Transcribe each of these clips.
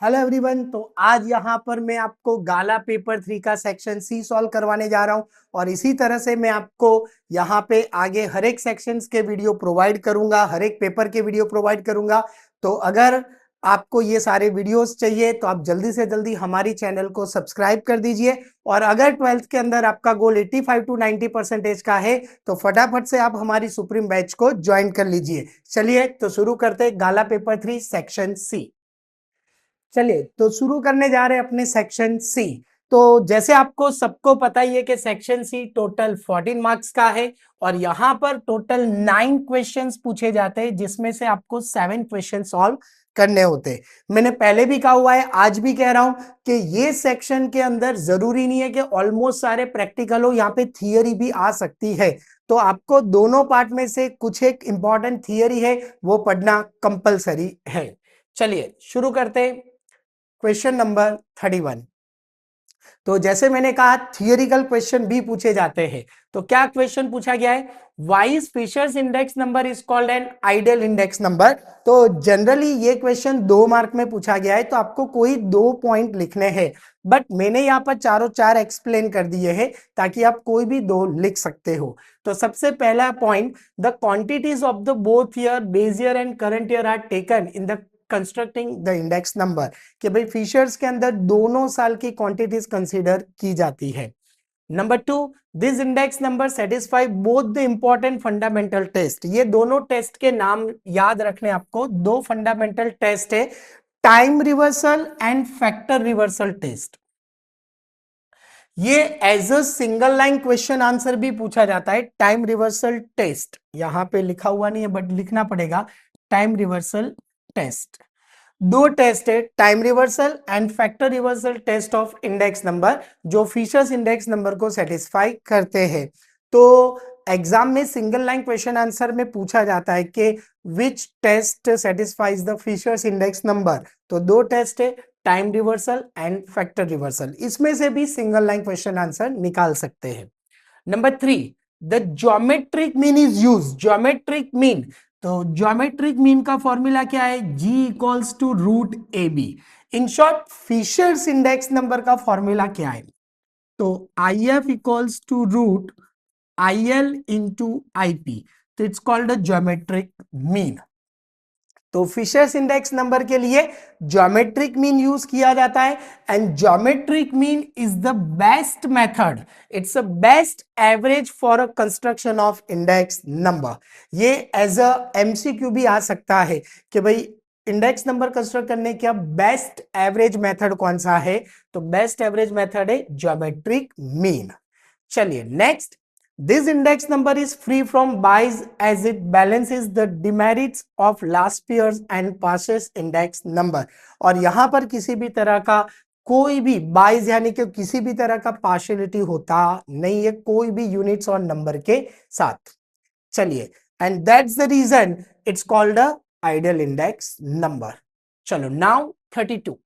Hello everyone. तो आज यहाँ पर मैं आपको गाला पेपर 3 का सेक्शन सी सॉल्व करवाने जा रहा हूँ और इसी तरह से मैं आपको यहाँ पे आगे हर एक सेक्शंस के वीडियो प्रोवाइड करूंगा, हर एक पेपर के वीडियो प्रोवाइड करूंगा। तो अगर आपको ये सारे वीडियोस चाहिए तो आप जल्दी से जल्दी हमारी चैनल को सब्सक्राइब कर दीजिए। और अगर 12th के अंदर आपका गोल 85 to 90% का है तो फटाफट से आप हमारी सुप्रीम बैच को ज्वाइन कर लीजिए। चलिए तो शुरू करते हैं गाला पेपर 3 सेक्शन सी। चलिए तो शुरू करने जा रहे हैं अपने सेक्शन सी। तो जैसे आपको सबको पता ही है कि सेक्शन सी टोटल 14 मार्क्स का है और यहाँ पर टोटल 9 क्वेश्चंस पूछे जाते हैं जिसमें से आपको 7 क्वेश्चन सॉल्व करने होते हैं। मैंने पहले भी कहा हुआ है, आज भी कह रहा हूं कि ये सेक्शन के अंदर जरूरी नहीं है कि ऑलमोस्ट सारे प्रैक्टिकल हो, यहाँ पे थियरी भी आ सकती है। तो आपको दोनों पार्ट में से कुछ एक इंपॉर्टेंट थियरी है वो पढ़ना कंपलसरी है। चलिए शुरू करते हैं। Question number 31। तो जैसे मैंने कहा थियोरिकल क्वेश्चन भी पूछे जाते हैं। तो क्या क्वेश्चन पूछा गया है? Why is Fisher's index number is called an ideal index number. तो जनरली ये क्वेश्चन 2 मार्क में पूछा गया है तो आपको कोई 2 पॉइंट लिखने हैं, बट मैंने यहाँ पर चारों चार एक्सप्लेन कर दिए हैं ताकि आप कोई भी 2 लिख सकते हो। तो सबसे पहला point, the quantities of the both year, base year and current year are taken in the constructing the index number. कि भाई फिशर्स के अंदर दोनों साल की क्वांटिटीज कंसीडर की जाती है। Number 2, this index number satisfy both the important fundamental test. ये दोनों टेस्ट के नाम याद रखने आपको, 2 फंडामेंटल टेस्ट है, time reversal and factor reversal test. ये as a single line question answer भी पूछा जाता है। टाइम रिवर्सल टेस्ट यहां पे लिखा हुआ नहीं है बट लिखना पड़ेगा, टाइम रिवर्सल टेस्ट। 2 टेस्ट है, time reversal and factor reversal test of index number, जो फिशर्स इंडेक्स नंबर को सेटिस्फाई करते हैं। तो एग्जाम में सिंगल लाइन क्वेश्चन आंसर में पूछा जाता है कि which test satisfies the Fisher's index number. तो 2 टेस्ट है, time reversal and factor reversal. इसमें से भी सिंगल लाइन क्वेश्चन आंसर निकाल सकते हैं। Number 3, the geometric mean is use. Geometric mean, तो ज्योमेट्रिक मीन का फॉर्मूला क्या है? G equals to root A B. In short Fisher's index number का फॉर्मूला क्या है? तो IF equals to root IL into IP। तो it's called a geometric mean. तो फिशर्स इंडेक्स नंबर के लिए ज्योमेट्रिक मीन यूज किया जाता है and geometric mean is the best method, it's a best average for a construction of index number. ये as अ MCQ भी आ सकता है कि भाई इंडेक्स नंबर कंस्ट्रक्ट करने का बेस्ट एवरेज मेथड कौन सा है? तो बेस्ट एवरेज मेथड है ज्योमेट्रिक मीन। चलिए next, this index number is free from bias as it balances the demerits of last year's and past index number। और यहां पर किसी भी तरह का कोई भी बाइज यानी कि किसी भी तरह का पार्शियलिटी होता नहीं है कोई भी यूनिट्स और नंबर के साथ। चलिए, and that's the reason it's called a ideal index number. चलो now 32,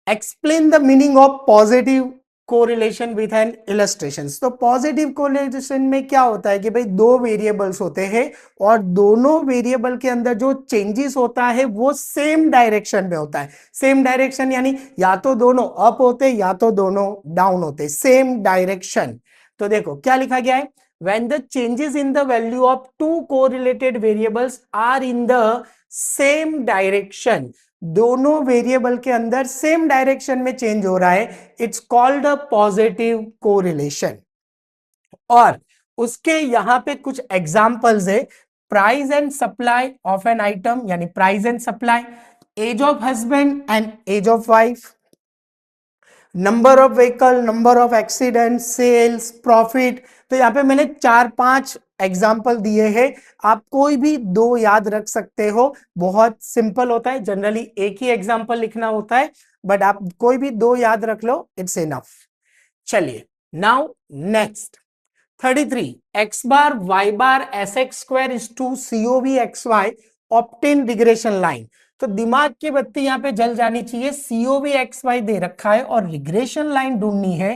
explain the meaning of positive correlation with an illustration. तो पॉजिटिव कोरिलेशन में क्या होता है कि भाई 2 वेरिएबल्स होते हैं और दोनों वेरिएबल के अंदर जो चेंजेस होता है वो सेम डायरेक्शन में होता है। सेम डायरेक्शन यानी या तो दोनों अप होते या तो दोनों डाउन होते, सेम डायरेक्शन। तो देखो क्या लिखा गया है, when the changes in the value of 2 correlated variables are in the same direction, दोनों वेरिएबल के अंदर सेम डायरेक्शन में चेंज हो रहा है, it's called a positive correlation. और उसके यहां पे कुछ एग्जांपल्स है, price and supply of an item यानी price and supply, age of husband and age of wife, number of vehicle, number of accident, sales, profit. तो यहाँ पे मैंने 4-5 एग्जाम्पल दिए हैं, आप कोई भी 2 याद रख सकते हो, बहुत सिंपल होता है। जनरली एक ही एग्जाम्पल लिखना होता है बट आप कोई भी 2 याद रख लो, इट्स इनफ। चलिए now next 33, x bar y bar sx square is to COV xy obtain regression line. तो दिमाग की बत्ती यहां पे जल जानी चाहिए, COV xy दे रखा है और रिग्रेशन लाइन ढूंढनी है।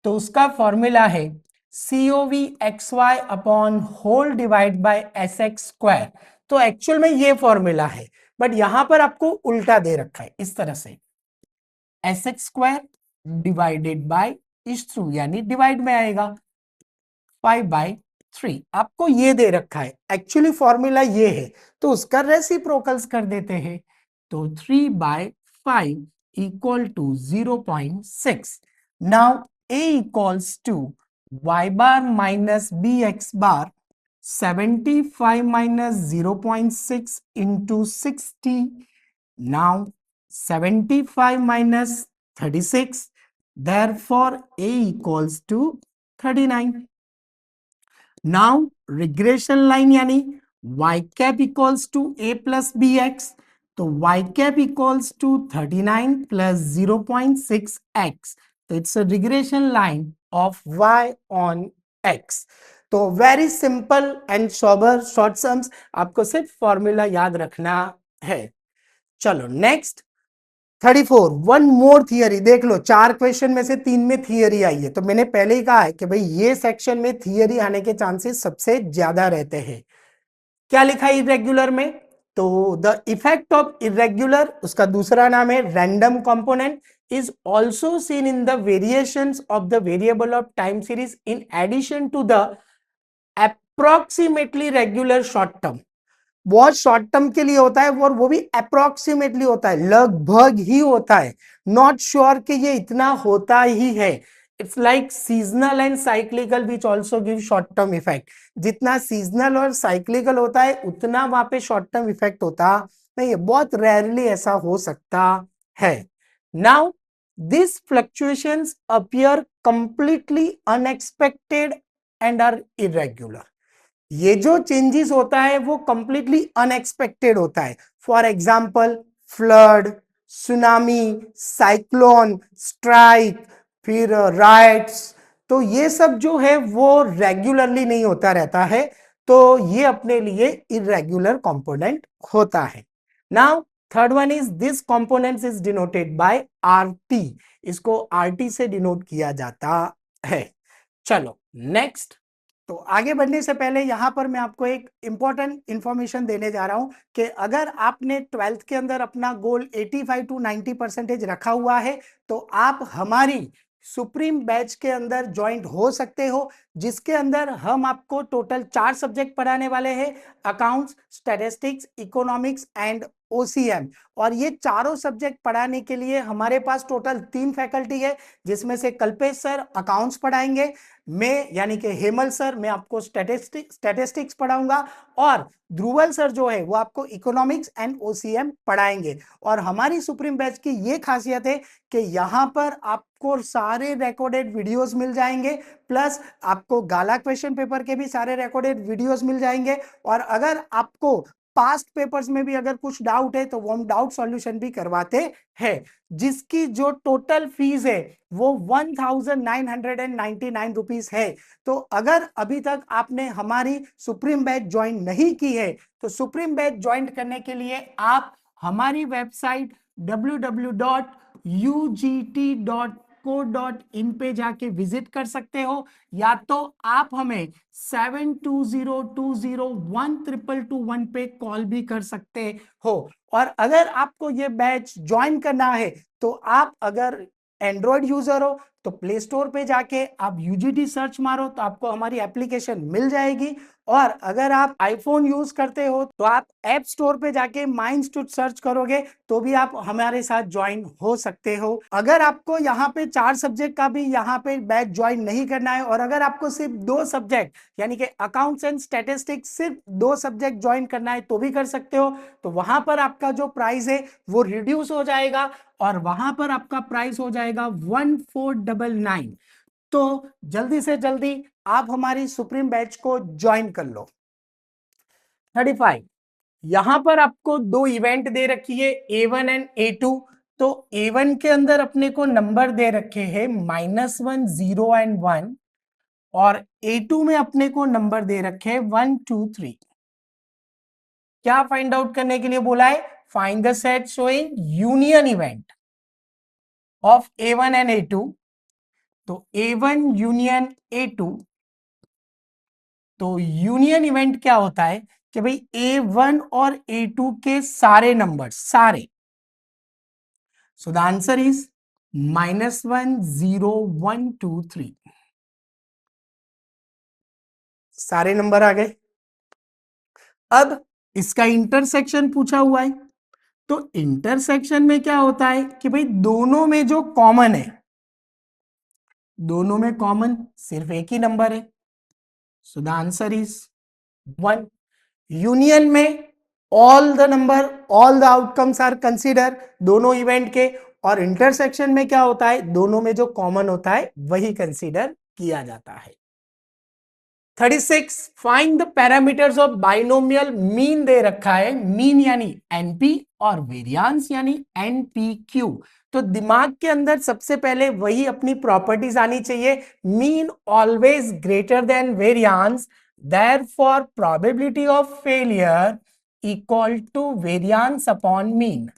तो उसका फॉर्मूला है COV xy upon whole divide by sx square. तो एक्चुअल में ये फॉर्मूला है, बट यहां पर आपको उल्टा दे रखा है इस तरह से, sx² डिवाइडेड बाय इस थ्रू, यानी डिवाइड में आएगा 5/3। आपको ये दे रखा है, एक्चुअली फॉर्मूला ये है, तो उसका रेसिप्रोकल्स कर देते हैं। तो 3/5 equal to 0.6। Now a equals to y bar minus bx bar 75 minus 0.6 into 60। Now 75 minus 36, therefore a equals to 39। Now regression line यानी y cap equals to a plus B X, तो y cap equals to 39 plus 0.6x, तो it's a regression line of y on x। तो very simple and sober short sums, आपको सिर्फ formula याद रखना है। चलो नेक्स्ट 34, वन मोर थियरी। देख लो 4 क्वेश्चन में से 3 में थियरी आई है, तो मैंने पहले ही कहा है कि भाई ये सेक्शन में थियरी आने के चांसेस सबसे ज्यादा रहते हैं। क्या लिखा है इरेग्युलर में? तो द इफेक्ट ऑफ इरेग्युलर, उसका दूसरा नाम है random component, is also seen in the variations of the variable of time series in addition to the approximately regular short term. बहुत शॉर्ट टर्म के लिए होता है और वो भी अप्रोक्सीमेटली होता है, लगभग ही होता है, नॉट श्योर कि ये इतना होता ही है। It's like seasonal and cyclical which also give short term effect. जितना सीजनल और साइक्लिकल होता है उतना वहां पे शॉर्ट टर्म इफेक्ट होता नहीं है, बहुत रेयरली ऐसा हो सकता है। Now this fluctuations appear completely unexpected and are irregular. ये जो चेंजेस होता है वो कंप्लीटली अनएक्सपेक्टेड होता है। For example flood, tsunami, cyclone, strike, फिर राइट्स, तो ये सब जो है वो रेगुलरली नहीं होता रहता है, तो ये अपने लिए इरेगुलर कंपोनेंट होता है। Now third one is this component is denoted by RT, इसको RT से डिनोट किया जाता है। चलो नेक्स्ट, तो आगे बढ़ने से पहले यहां पर मैं आपको एक इंपॉर्टेंट इंफॉर्मेशन देने जा रहा हूं कि अगर आपने 12th के अंदर अपना गोल 85 टू 90% रखा हुआ है तो आप हमारी सुप्रीम बैच के अंदर ज्वाइंट हो सकते हो, जिसके अंदर हम आपको टोटल 4 सब्जेक्ट पढ़ाने वाले हैं, accounts, statistics, economics and OCM। और ये चारों सब्जेक्ट पढ़ाने के लिए हमारे पास टोटल 3 फैकल्टी है, जिसमें से कल्पेश सर अकाउंट्स पढ़ाएंगे, मैं यानी कि हेमल सर मैं आपको स्टैटिस्टिक्स पढ़ाऊंगा, और ध्रुवल सर जो है वो आपको इकोनॉमिक्स एंड OCM पढ़ाएंगे। और हमारी सुप्रीम बैच की ये खासियत है कि यहाँ पर आपको सारे रिकॉर्डेड वीडियोस मिल जाएंगे, प्लस आपको गाला क्वेश्चन पेपर के भी सारे रिकॉर्डेड वीडियोस मिल जाएंगे। और अगर आपको पास्ट पेपर्स में भी अगर कुछ डाउट है तो वो हम डाउट सॉल्यूशन भी करवाते हैं, जिसकी जो टोटल फीस है वो 1999 रुपीस है। तो अगर अभी तक आपने हमारी सुप्रीम बैच ज्वाइन नहीं की है तो सुप्रीम बैच ज्वाइन करने के लिए आप हमारी वेबसाइट www.ugt.co.in पे जाके विजिट कर सकते हो, या तो आप हमें 7202012221 पे कॉल भी कर सकते हो। और अगर आपको ये बैच ज्वाइन करना है तो आप अगर एंड्रॉयड यूजर हो तो प्ले स्टोर पे जाके आप UGT सर्च मारो तो आपको हमारी एप्लीकेशन मिल जाएगी, और अगर आप आईफोन यूज करते हो तो आप ऐप स्टोर पे जाके माई इंस्टीट्यूट सर्च करोगे तो भी आप हमारे साथ ज्वाइन हो सकते हो। अगर आपको यहाँ पे 4 सब्जेक्ट का भी यहाँ पे बैच ज्वाइन नहीं करना है, और अगर आपको सिर्फ 2 सब्जेक्ट यानी कि अकाउंट्स एंड स्टैटिस्टिक्स सिर्फ 2 सब्जेक्ट ज्वाइन करना है तो भी कर सकते हो। तो वहां पर आपका जो प्राइस है वो रिड्यूस हो जाएगा, और वहां पर आपका प्राइस हो जाएगा 1499। तो जल्दी से जल्दी आप हमारी सुप्रीम बैच को ज्वाइन कर लो। 35, यहां पर आपको 2 इवेंट दे रखी है, A1 एंड A2। तो A1 के अंदर अपने को नंबर दे रखे हैं -1, 0 एंड 1, और A2 में अपने को नंबर दे रखे हैं 1, 2, 3। क्या फाइंड आउट करने के लिए बोला है? Find the set showing union event of A1 and A2। तो A1 यूनियन A2, तो यूनियन इवेंट क्या होता है कि भाई A1 और A2 के सारे नंबर सारे, सो द आंसर इज -1 0 1 2 3, सारे नंबर आ गए। अब इसका इंटरसेक्शन पूछा हुआ है, तो इंटरसेक्शन में क्या होता है कि भाई दोनों में जो कॉमन है, दोनों में कॉमन सिर्फ एक ही नंबर है, so the answer is 1। Union में all the number, all the outcomes are consider, दोनों इवेंट के। और इंटरसेक्शन में क्या होता है, दोनों में जो कॉमन होता है वही कंसीडर किया जाता है। 36 find the parameters of binomial mean they रखा है, मीन यानी एनपी और वेरियांस यानी एनपीक्यू। तो दिमाग के अंदर सबसे पहले वही अपनी प्रॉपर्टीज आनी चाहिए, mean always greater than variance, therefore probability of failure equal to variance upon mean.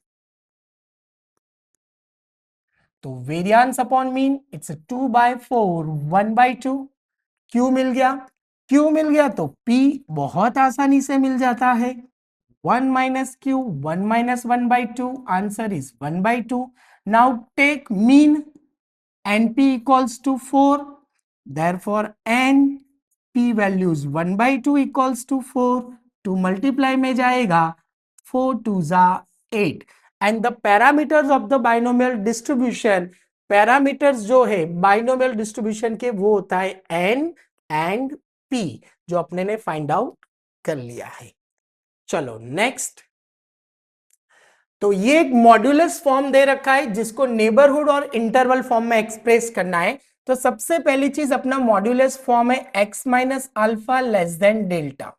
तो variance upon mean it's 2/4 1/2। Q मिल गया, क्यू मिल गया तो P बहुत आसानी से मिल जाता है, 1 minus Q 1 minus 1/2, answer is 1/2। Now take mean, NP equals to 4, therefore NP values 1/2 equals to 4, to multiply में जाएगा 4 2 जा 8, and the parameters of the binomial distribution, parameters जो है बाइनोमियल डिस्ट्रीब्यूशन के वो होता है N एंड P, जो अपने ने फाइंड आउट कर लिया है। चलो नेक्स्ट, तो ये एक मॉड्यूलस फॉर्म दे रखा है जिसको नेबरहुड और इंटरवल फॉर्म में एक्सप्रेस करना है। तो सबसे पहली चीज अपना मॉड्यूलस फॉर्म है x minus alpha less than delta.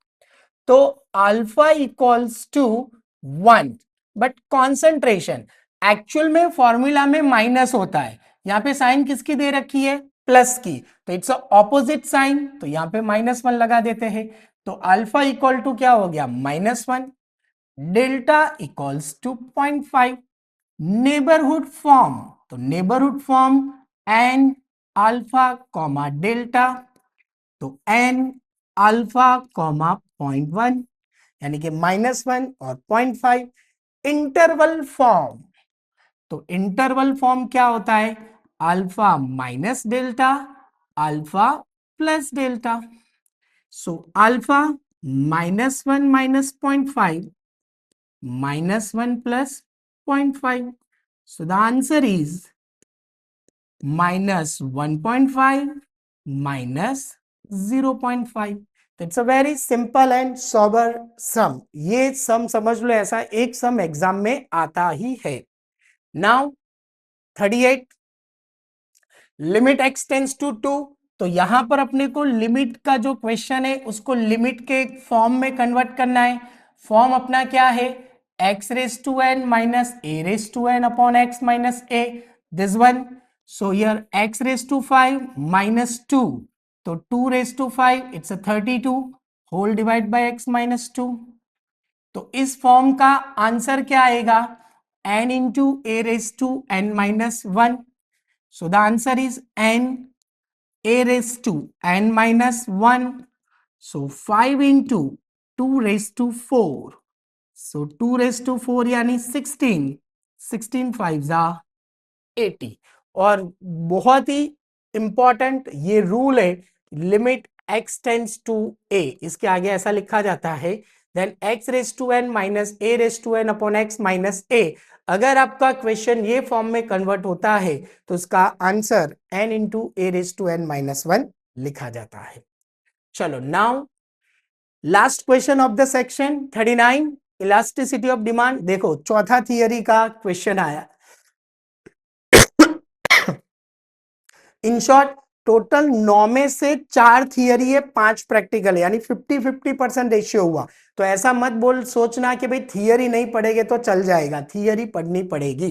तो alpha equals to 1, but concentration actual में फॉर्मूला में माइनस होता है, यहाँ पे साइन किसकी दे रखी है, प्लस की, तो इट्स ऑपोजिट साइन, तो यहाँ पे -1 लगा देते हैं। तो अल्फा इक्वल टू क्या हो गया, -1, delta equals to 0.5। Neighbourhood form, तो neighbourhood form N alpha comma delta, तो एन अल्फा कॉमा 0.1 यानी कि -1 और 0.5। इंटरवल फॉर्म, तो इंटरवल फॉर्म क्या होता है, alpha minus delta alpha plus delta. So alpha -1 minus 0.5 -1 plus 0.5. So the answer is -1.5 minus 0.5. That's a very simple and sober sum. ये सम समझ लो, ऐसा एक सम एग्जाम में आता ही है। Now 38, limit x tends to 2, तो यहां पर अपने को लिमिट का जो क्वेश्चन है उसको लिमिट के फॉर्म में कन्वर्ट करना है। फॉर्म अपना क्या है, x raised to n minus a raised to n upon x minus a, this one. So here x raised to 5 minus 2, तो 2 raised to 5 it's a 32 whole divide by x minus 2। तो इस form का answer क्या आएगा, n into a raised to n minus 1। So the answer is n a raised to n minus 1. So 5 into 2 raised to 4. So 2 raised to 4 यानी 16, 16 5 80। और बहुत ही important ये रूल है, limit x tends to a, इसके आगे ऐसा लिखा जाता है then x raise to n minus a raise to n upon x minus a। अगर आपका क्वेश्चन ये फॉर्म में कन्वर्ट होता है तो उसका answer n into a raise to n minus 1 लिखा जाता है। चलो now last question of the section 39, elasticity of demand. देखो चौथा थियरी का क्वेश्चन आया। इन शॉर्ट टोटल 9 में से 4 थियरी है, 5 प्रैक्टिकल है, यानी 50-50% रेशियो हुआ। तो ऐसा मत बोल सोचना कि भाई थियरी नहीं पढ़ेगे तो चल जाएगा, थियरी पढ़नी पड़ेगी।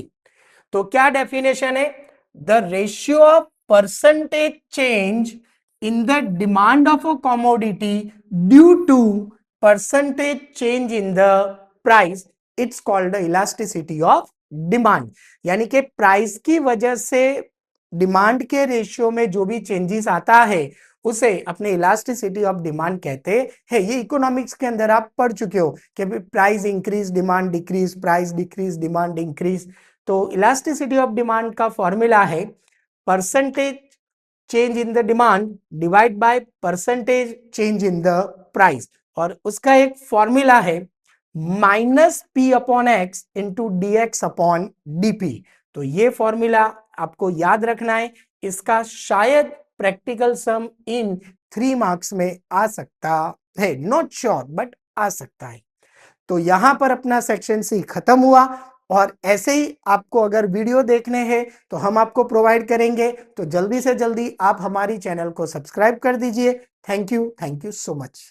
तो क्या डेफिनेशन है, the ratio of percentage change in the demand of a commodity due to percentage change in the price, it's called the elasticity of demand. यानी कि प्राइस की वजह से डिमांड के रेशियो में जो भी चेंजेस आता है उसे अपने इलास्टिसिटी ऑफ डिमांड कहते हैं। ये इकोनॉमिक्स के अंदर आप पढ़ चुके हो कि price increase demand decrease, price decrease demand increase. तो इलास्टिसिटी ऑफ डिमांड का फॉर्मूला है percentage change in the demand divide by percentage change in the price, और उसका एक फॉर्मूला है minus P upon x into D x upon DP. तो ये formula आपको याद रखना है, इसका शायद प्रैक्टिकल सम इन 3 मार्क्स में आ सकता है, नॉट श्योर बट आ सकता है। तो यहां पर अपना सेक्शन सी खत्म हुआ, और ऐसे ही आपको अगर वीडियो देखने हैं तो हम आपको प्रोवाइड करेंगे, तो जल्दी से जल्दी आप हमारी चैनल को सब्सक्राइब कर दीजिए। Thank you so much.